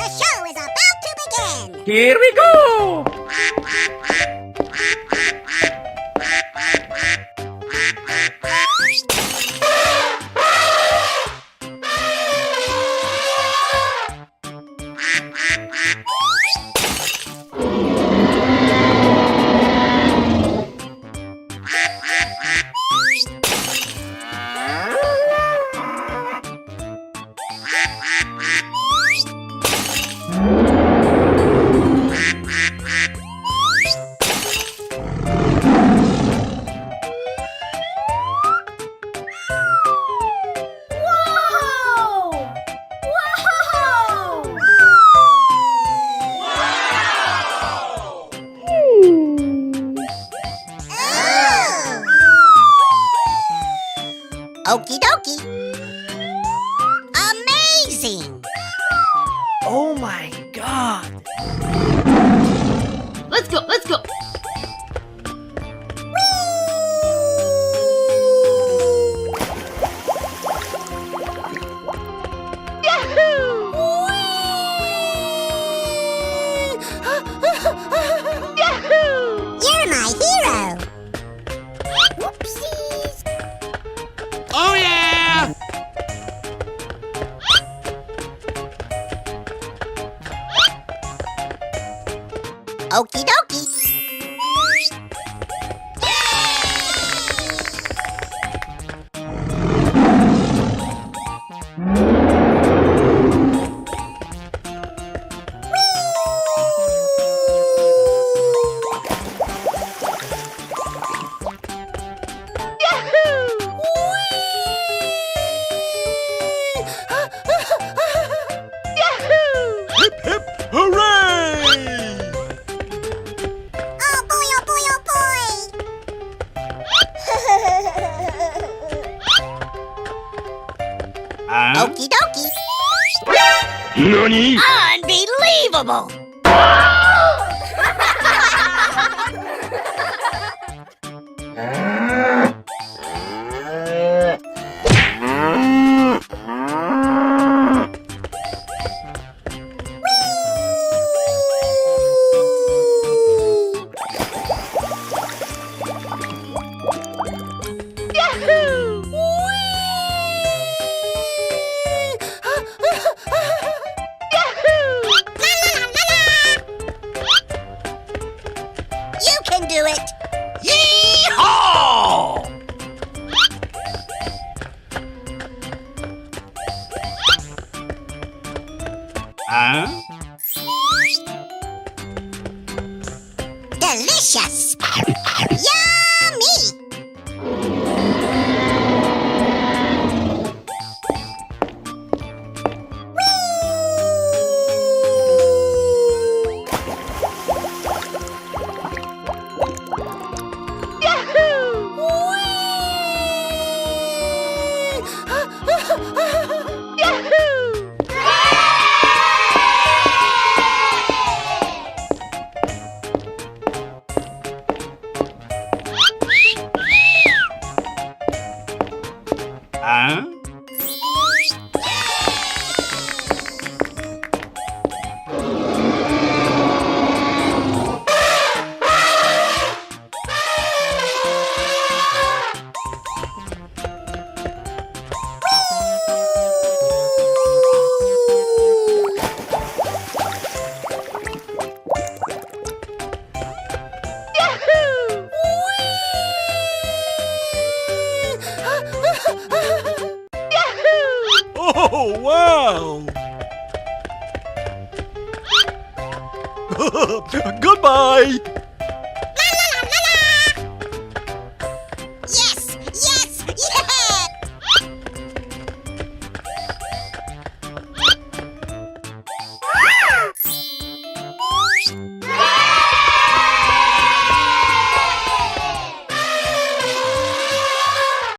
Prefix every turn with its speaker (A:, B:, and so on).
A: The show is about to begin!
B: Here we go!
A: Okie dokie. Amazing!
B: Oh my god!
C: Let's go, let's go!
A: You're my hero! Whoopsies!
B: Oh yeah!
A: Okie dokie.
B: Hip hip hooray!
A: Oh boy, oh boy, oh boy! Okie dokie.
B: Nani?
A: Unbelievable! You can do it!
B: Yee-haw! Huh?
A: Delicious! Yummy!
B: Huh? Oh, wow! Goodbye!